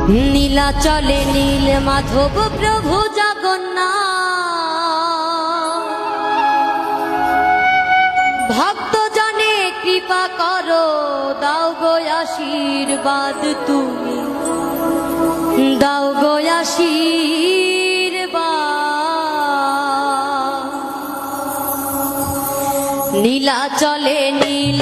নীলাচলে নীল মাধব প্রভু জগন্নাথ, ভক্ত জনে কৃপা করো, দাও গো আশীর্বাদ, তুমি দাও গো আশীর্বাদ। নীলাচলে নীল